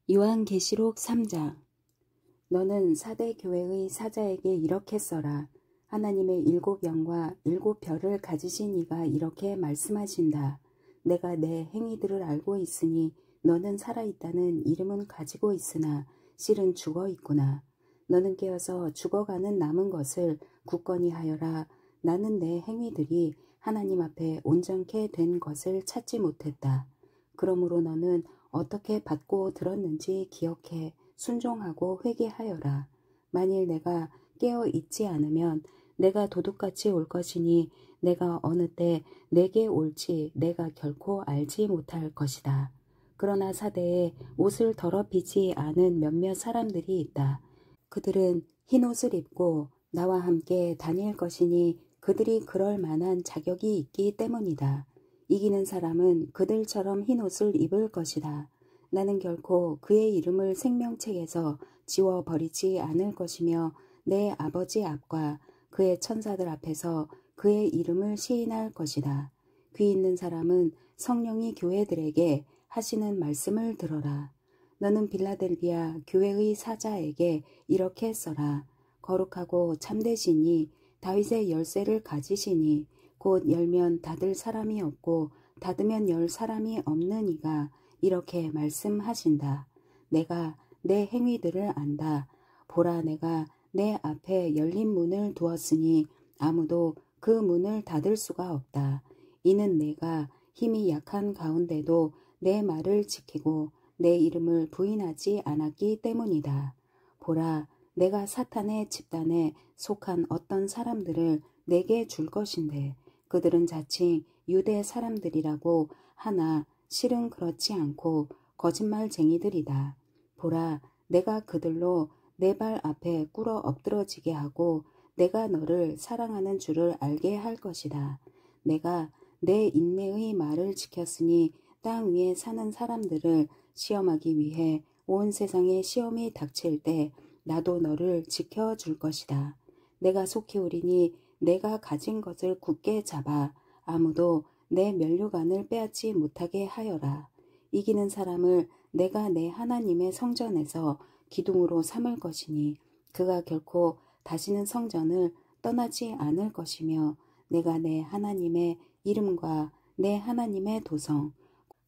요한계시록 3장. 너는 사대 교회의 사자에게 이렇게 써라. 하나님의 7영과 7별을 가지신 이가 이렇게 말씀하신다. 내가 내 행위들을 알고 있으니 너는 살아있다는 이름은 가지고 있으나 실은 죽어 있구나. 너는 깨어서 죽어가는 남은 것을 굳건히 하여라. 나는 내 행위들이 하나님 앞에 온전케 된 것을 찾지 못했다. 그러므로 너는 어떻게 받고 들었는지 기억해 순종하고 회개하여라. 만일 내가 깨어 있지 않으면 내가 도둑같이 올 것이니 내가 어느 때 내게 올지 내가 결코 알지 못할 것이다. 그러나 사대에 옷을 더럽히지 않은 몇몇 사람들이 있다. 그들은 흰 옷을 입고 나와 함께 다닐 것이니 그들이 그럴 만한 자격이 있기 때문이다. 이기는 사람은 그들처럼 흰 옷을 입을 것이다. 나는 결코 그의 이름을 생명책에서 지워버리지 않을 것이며 내 아버지 앞과 그의 천사들 앞에서 그의 이름을 시인할 것이다. 귀 있는 사람은 성령이 교회들에게 하시는 말씀을 들어라. 너는 빌라델비아 교회의 사자에게 이렇게 써라. 거룩하고 참되시니 다윗의 열쇠를 가지시니 곧 열면 닫을 사람이 없고 닫으면 열 사람이 없는 이가 이렇게 말씀하신다. 내가 내 행위들을 안다. 보라, 내가 내 앞에 열린 문을 두었으니 아무도 그 문을 닫을 수가 없다. 이는 내가 힘이 약한 가운데도 내 말을 지키고 내 이름을 부인하지 않았기 때문이다. 보라, 내가 사탄의 집단에 속한 어떤 사람들을 내게 줄 것인데 그들은 자칭 유대 사람들이라고 하나 실은 그렇지 않고 거짓말쟁이들이다. 보라, 내가 그들로 내 발 앞에 꿇어 엎드러지게 하고 내가 너를 사랑하는 줄을 알게 할 것이다. 내가 내 인내의 말을 지켰으니 땅 위에 사는 사람들을 시험하기 위해 온 세상에 시험이 닥칠 때 나도 너를 지켜줄 것이다. 내가 속히 오리니 내가 가진 것을 굳게 잡아 아무도 내 면류관을 빼앗지 못하게 하여라. 이기는 사람을 내가 내 하나님의 성전에서 기둥으로 삼을 것이니 그가 결코 다시는 성전을 떠나지 않을 것이며 내가 내 하나님의 이름과 내 하나님의 도성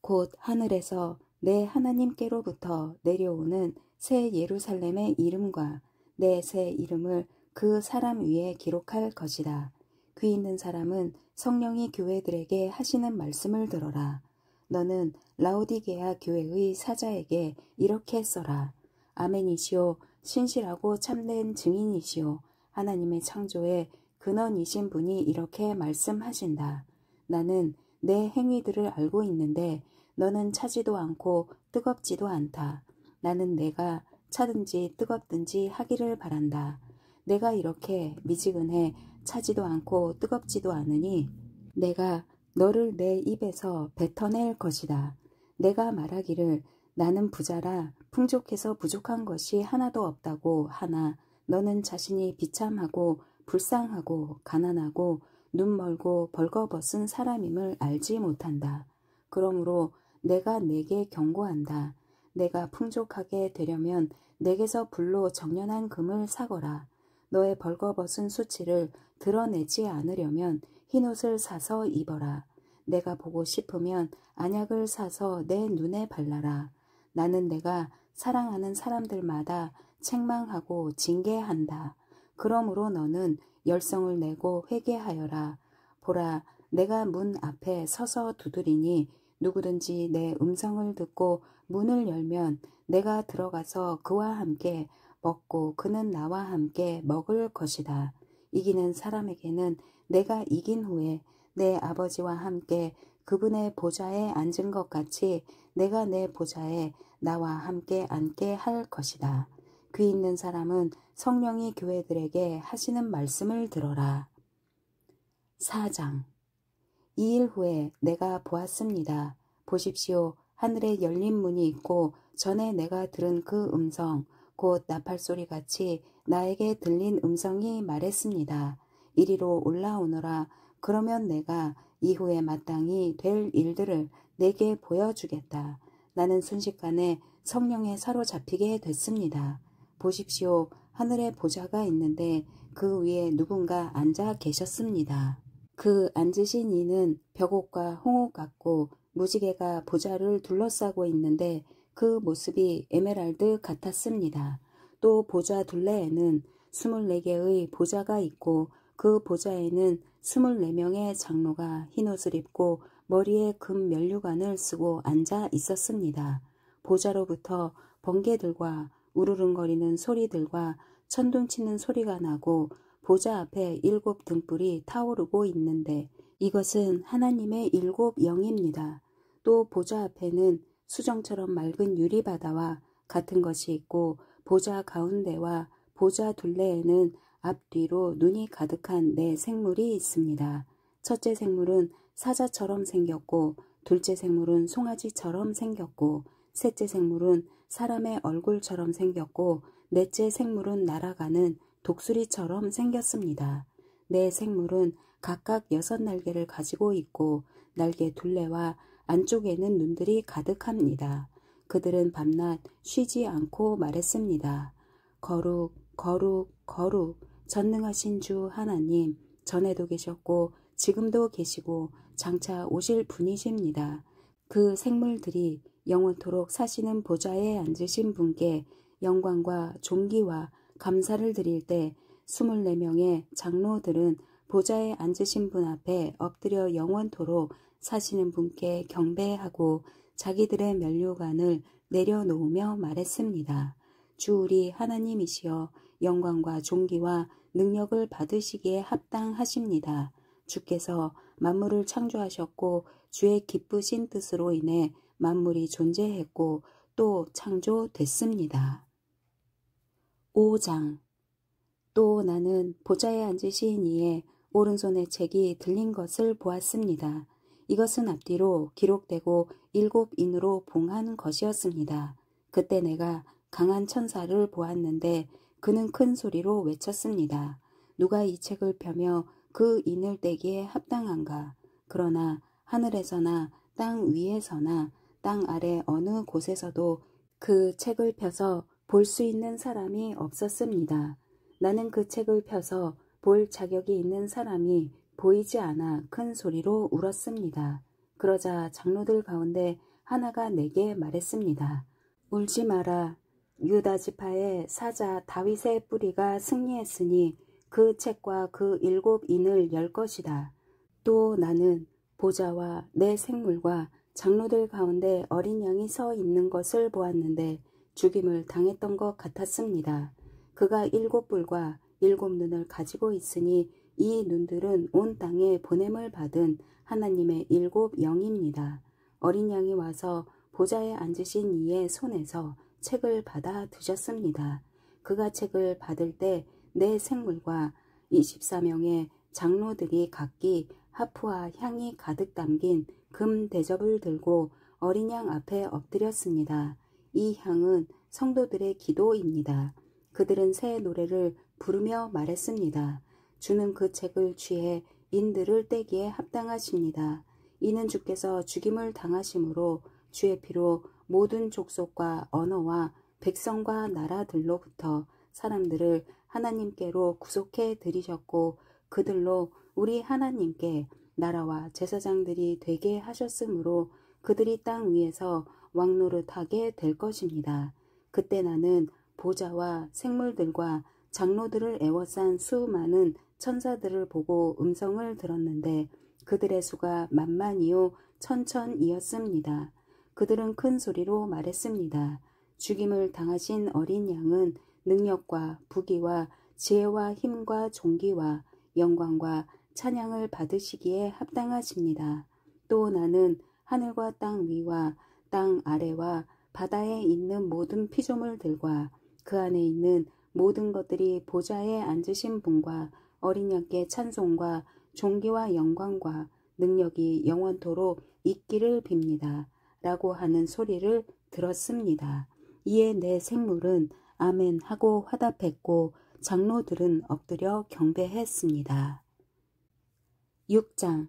곧 하늘에서 내 하나님께로부터 내려오는 새 예루살렘의 이름과 내 새 이름을 그 사람 위에 기록할 것이다. 귀 있는 사람은 성령이 교회들에게 하시는 말씀을 들어라. 너는 라오디게아 교회의 사자에게 이렇게 써라. 아멘이시오, 신실하고 참된 증인이시오, 하나님의 창조의 근원이신 분이 이렇게 말씀하신다. 나는 내 행위들을 알고 있는데 너는 차지도 않고 뜨겁지도 않다. 나는 내가 차든지 뜨겁든지 하기를 바란다. 내가 이렇게 미지근해 차지도 않고 뜨겁지도 않으니 내가 너를 내 입에서 뱉어낼 것이다. 내가 말하기를 나는 부자라 풍족해서 부족한 것이 하나도 없다고 하나 너는 자신이 비참하고 불쌍하고 가난하고 눈멀고 벌거벗은 사람임을 알지 못한다. 그러므로 내가 내게 경고한다. 내가 풍족하게 되려면 내게서 불로 정련한 금을 사거라. 너의 벌거벗은 수치를 드러내지 않으려면 흰옷을 사서 입어라. 내가 보고 싶으면 안약을 사서 내 눈에 발라라. 나는 내가 사랑하는 사람들마다 책망하고 징계한다. 그러므로 너는 열성을 내고 회개하여라. 보라, 내가 문 앞에 서서 두드리니 누구든지 내 음성을 듣고 문을 열면 내가 들어가서 그와 함께 먹고 그는 나와 함께 먹을 것이다. 이기는 사람에게는 내가 이긴 후에 내 아버지와 함께 그분의 보좌에 앉은 것 같이 내가 내 보좌에 나와 함께 앉게 할 것이다. 귀 있는 사람은 성령이 교회들에게 하시는 말씀을 들어라. 4장. 2일 후에 내가 보았습니다. 보십시오. 하늘에 열린 문이 있고 전에 내가 들은 그 음성 곧 나팔소리같이 나에게 들린 음성이 말했습니다. 이리로 올라오너라. 그러면 내가 이후에 마땅히 될 일들을 내게 보여주겠다. 나는 순식간에 성령에 사로잡히게 됐습니다. 보십시오. 하늘에 보좌가 있는데 그 위에 누군가 앉아 계셨습니다. 그 앉으신 이는 벽옥과 홍옥 같고 무지개가 보좌를 둘러싸고 있는데 그 모습이 에메랄드 같았습니다. 또 보좌 둘레에는 24개의 보좌가 있고 그 보좌에는 24명의 장로가 흰옷을 입고 머리에 금 면류관을 쓰고 앉아 있었습니다. 보좌로부터 번개들과 우르릉거리는 소리들과 천둥치는 소리가 나고 보좌 앞에 7 등불이 타오르고 있는데 이것은 하나님의 7 영입니다. 또 보좌 앞에는 수정처럼 맑은 유리바다와 같은 것이 있고 보좌 가운데와 보좌 둘레에는 앞뒤로 눈이 가득한 4 생물이 있습니다. 첫째 생물은 사자처럼 생겼고 둘째 생물은 송아지처럼 생겼고 셋째 생물은 사람의 얼굴처럼 생겼고 넷째 생물은 날아가는 독수리처럼 생겼습니다. 4 생물은 각각 6 날개를 가지고 있고 날개 둘레와 안쪽에는 눈들이 가득합니다. 그들은 밤낮 쉬지 않고 말했습니다. 거룩, 거룩, 거룩, 전능하신 주 하나님, 전에도 계셨고 지금도 계시고 장차 오실 분이십니다. 그 생물들이 영원토록 사시는 보좌에 앉으신 분께 영광과 존귀와 감사를 드릴 때 24명의 장로들은 보좌에 앉으신 분 앞에 엎드려 영원토록 사시는 분께 경배하고 자기들의 면류관을 내려놓으며 말했습니다. 주 우리 하나님이시여 영광과 존귀와 능력을 받으시기에 합당하십니다. 주께서 만물을 창조하셨고 주의 기쁘신 뜻으로 인해 만물이 존재했고 또 창조됐습니다. 5장. 또 나는 보좌에 앉으신 이의 오른손에 책이 들린 것을 보았습니다. 이것은 앞뒤로 기록되고 7 인으로 봉한 것이었습니다. 그때 내가 강한 천사를 보았는데 그는 큰 소리로 외쳤습니다. 누가 이 책을 펴며 그 인을 떼기에 합당한가? 그러나 하늘에서나 땅 위에서나 땅 아래 어느 곳에서도 그 책을 펴서 볼 수 있는 사람이 없었습니다. 나는 그 책을 펴서 볼 자격이 있는 사람이 보이지 않아 큰 소리로 울었습니다. 그러자 장로들 가운데 하나가 내게 말했습니다. 울지 마라. 유다 지파의 사자 다윗의 뿌리가 승리했으니 그 책과 그 7 인을 열 것이다. 또 나는 보좌와 4 생물과 장로들 가운데 어린 양이 서 있는 것을 보았는데 죽임을 당했던 것 같았습니다. 그가 7 뿔과 7 눈을 가지고 있으니 이 눈들은 온 땅에 보냄을 받은 하나님의 7 영입니다. 어린 양이 와서 보좌에 앉으신 이의 손에서 책을 받아 드셨습니다. 그가 책을 받을 때 4 생물과 24명의 장로들이 각기 하프와 향이 가득 담긴 금 대접을 들고 어린 양 앞에 엎드렸습니다. 이 향은 성도들의 기도입니다. 그들은 새 노래를 부르며 말했습니다. 주는 그 책을 취해 인들을 떼기에 합당하십니다. 이는 주께서 죽임을 당하심으로 주의 피로 모든 족속과 언어와 백성과 나라들로부터 사람들을 하나님께로 구속해 들이셨고 그들로 우리 하나님께 나라와 제사장들이 되게 하셨으므로 그들이 땅 위에서 왕노릇하게 될 것입니다. 그때 나는 보좌와 생물들과 장로들을 에워싼 수많은 천사들을 보고 음성을 들었는데 그들의 수가 만만이요 천천이었습니다. 그들은 큰 소리로 말했습니다. 죽임을 당하신 어린 양은 능력과 부귀와 지혜와 힘과 존귀와 영광과 찬양을 받으시기에 합당하십니다. 또 나는 하늘과 땅 위와 땅 아래와 바다에 있는 모든 피조물들과 그 안에 있는 모든 것들이 보좌에 앉으신 분과 어린 양께 찬송과 존귀와 영광과 능력이 영원토록 있기를 빕니다. 라고 하는 소리를 들었습니다. 이에 4 생물은 아멘 하고 화답했고 장로들은 엎드려 경배했습니다. 6장.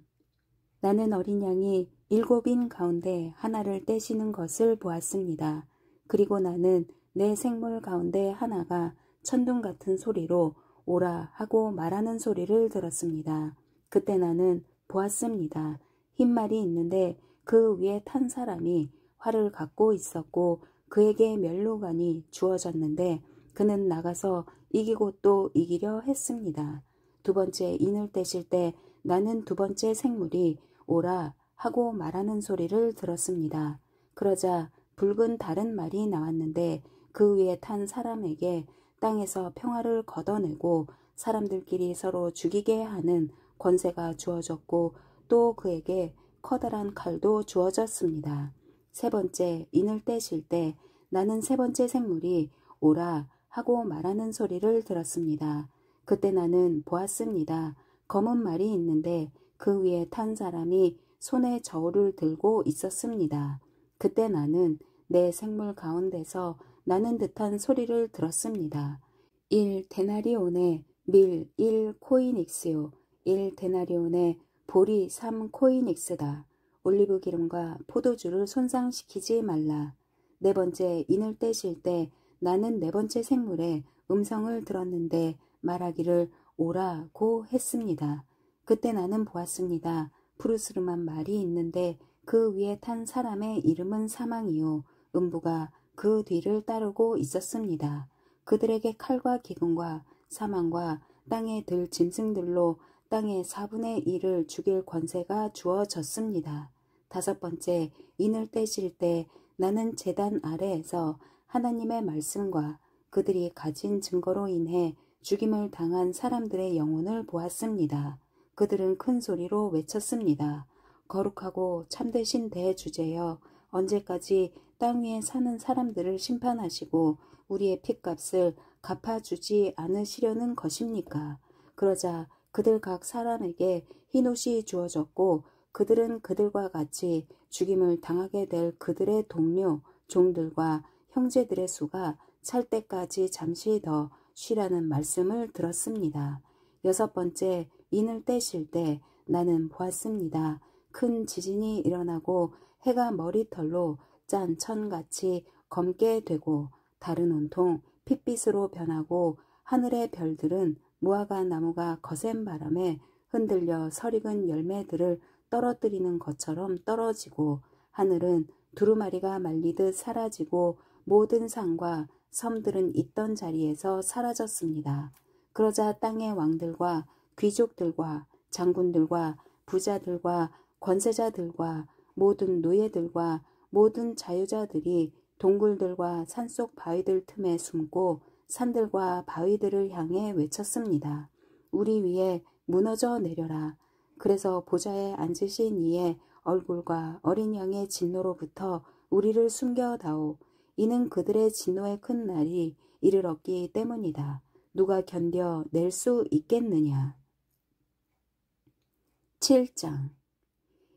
나는 어린 양이 7인 가운데 하나를 떼시는 것을 보았습니다. 그리고 나는 내 생물 가운데 하나가 천둥 같은 소리로 오라 하고 말하는 소리를 들었습니다. 그때 나는 보았습니다. 흰 말이 있는데 그 위에 탄 사람이 활을 갖고 있었고 그에게 면류관이 주어졌는데 그는 나가서 이기고 또 이기려 했습니다. 두 번째 인을 떼실 때 나는 두 번째 생물이 오라 하고 말하는 소리를 들었습니다. 그러자 붉은 다른 말이 나왔는데 그 위에 탄 사람에게 땅에서 평화를 걷어내고 사람들끼리 서로 죽이게 하는 권세가 주어졌고 또 그에게 커다란 칼도 주어졌습니다. 세 번째 인을 떼실 때 나는 세 번째 생물이 오라 하고 말하는 소리를 들었습니다. 그때 나는 보았습니다. 검은 말이 있는데 그 위에 탄 사람이 손에 저울을 들고 있었습니다. 그때 나는 내 생물 가운데서 나는 듯한 소리를 들었습니다. 1 데나리온의 밀 1 코이닉스요. 1 데나리온의 보리 3 코이닉스다. 올리브 기름과 포도주를 손상시키지 말라. 네 번째 인을 떼실 때 나는 네 번째 생물의 음성을 들었는데 말하기를 오라고 했습니다. 그때 나는 보았습니다. 푸르스름한 말이 있는데 그 위에 탄 사람의 이름은 사망이요. 음부가 그 뒤를 따르고 있었습니다. 그들에게 칼과 기근과 사망과 땅에 들 짐승들로 땅의 4분의 1을 죽일 권세가 주어졌습니다. 다섯 번째 인을 떼실 때 나는 제단 아래에서 하나님의 말씀과 그들이 가진 증거로 인해 죽임을 당한 사람들의 영혼을 보았습니다. 그들은 큰 소리로 외쳤습니다. 거룩하고 참되신 대주제여, 언제까지 땅 위에 사는 사람들을 심판하시고 우리의 핏값을 갚아주지 않으시려는 것입니까? 그러자 그들 각 사람에게 흰옷이 주어졌고 그들은 그들과 같이 죽임을 당하게 될 그들의 동료, 종들과 형제들의 수가 찰 때까지 잠시 더 쉬라는 말씀을 들었습니다. 여섯 번째 인을 떼실 때 나는 보았습니다. 큰 지진이 일어나고 해가 머리털로 짠 천같이 검게 되고 달은 온통 핏빛으로 변하고 하늘의 별들은 무화과 나무가 거센 바람에 흔들려 설익은 열매들을 떨어뜨리는 것처럼 떨어지고 하늘은 두루마리가 말리듯 사라지고 모든 산과 섬들은 있던 자리에서 사라졌습니다. 그러자 땅의 왕들과 귀족들과 장군들과 부자들과 권세자들과 모든 노예들과 모든 자유자들이 동굴들과 산속 바위들 틈에 숨고 산들과 바위들을 향해 외쳤습니다. 우리 위에 무너져 내려라. 그래서 보좌에 앉으신 이의 얼굴과 어린 양의 진노로부터 우리를 숨겨다오. 이는 그들의 진노의 큰 날이 이르렀기 때문이다. 누가 견뎌 낼 수 있겠느냐. 7장.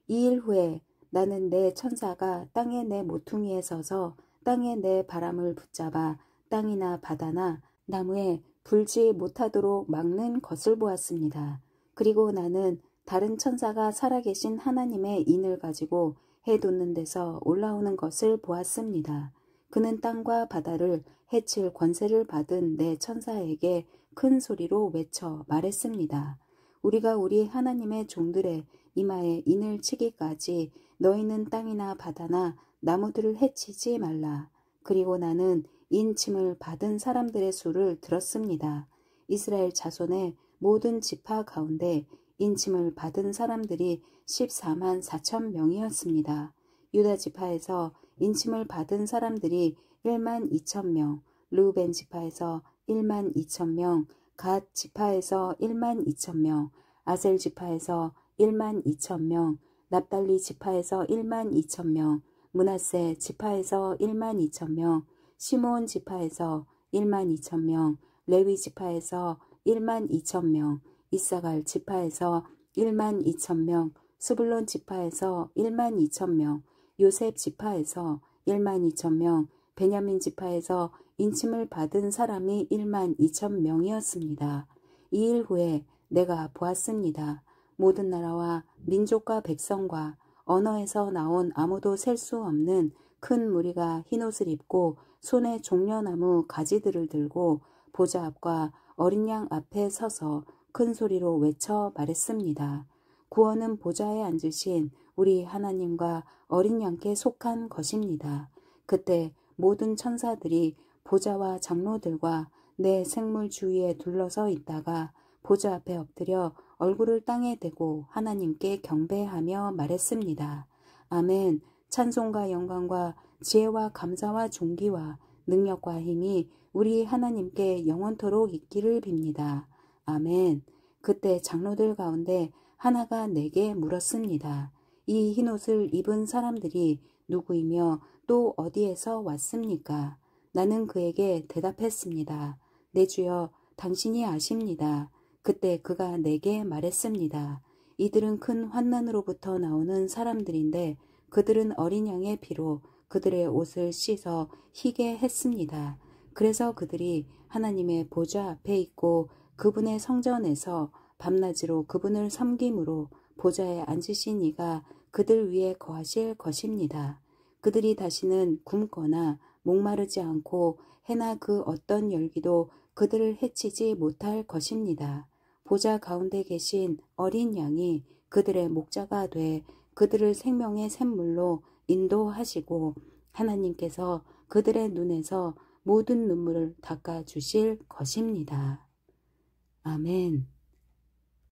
2일 후에 나는 내 천사가 땅의 내 모퉁이에 서서 땅의 내 바람을 붙잡아 땅이나 바다나 나무에 불지 못하도록 막는 것을 보았습니다. 그리고 나는 다른 천사가 살아계신 하나님의 인을 가지고 해 돋는 데서 올라오는 것을 보았습니다. 그는 땅과 바다를 해칠 권세를 받은 내 천사에게 큰 소리로 외쳐 말했습니다. 우리가 우리 하나님의 종들의 이마에 인을 치기까지 너희는 땅이나 바다나 나무들을 해치지 말라. 그리고 나는 인침을 받은 사람들의 수를 들었습니다. 이스라엘 자손의 모든 지파 가운데 인침을 받은 사람들이 14만 4천 명이었습니다. 유다 지파에서 인침을 받은 사람들이 1만 2천 명, 르우벤 지파에서 1만 2천 명, 갓 지파에서 1만 2천 명, 아셀 지파에서 1만 2천 명, 납달리 지파에서 1만 2천 명, 므낫세 지파에서 1만 2천 명, 시므온 지파에서 1만 2천 명, 레위 지파에서 1만 2천 명, 이사갈 지파에서 1만 2천 명, 스불론 지파에서 1만 2천 명, 요셉 지파에서 1만 2천 명, 베냐민 지파에서 인침을 받은 사람이 1만 2천 명이었습니다. 2일 후에 내가 보았습니다. 모든 나라와 민족과 백성과 언어에서 나온 아무도 셀 수 없는 큰 무리가 흰옷을 입고 손에 종려나무 가지들을 들고 보좌 앞과 어린 양 앞에 서서 큰 소리로 외쳐 말했습니다. 구원은 보좌에 앉으신 우리 하나님과 어린 양께 속한 것입니다. 그때 모든 천사들이 보좌와 장로들과 내 생물 주위에 둘러서 있다가 보좌 앞에 엎드려 얼굴을 땅에 대고 하나님께 경배하며 말했습니다. 아멘. 찬송과 영광과 지혜와 감사와 존귀와 능력과 힘이 우리 하나님께 영원토록 있기를 빕니다. 아멘. 그때 장로들 가운데 하나가 내게 물었습니다. 이 흰옷을 입은 사람들이 누구이며 또 어디에서 왔습니까? 나는 그에게 대답했습니다. 내 주여, 당신이 아십니다. 그때 그가 내게 말했습니다. 이들은 큰 환난으로부터 나오는 사람들인데 그들은 어린 양의 피로 그들의 옷을 씻어 희게 했습니다. 그래서 그들이 하나님의 보좌 앞에 있고 그분의 성전에서 밤낮으로 그분을 섬김으로 보좌에 앉으신 이가 그들 위에 거하실 것입니다. 그들이 다시는 굶거나 목마르지 않고 해나 그 어떤 열기도 그들을 해치지 못할 것입니다. 보좌 가운데 계신 어린 양이 그들의 목자가 돼 그들을 생명의 샘물로 인도하시고 하나님께서 그들의 눈에서 모든 눈물을 닦아주실 것입니다. 아멘.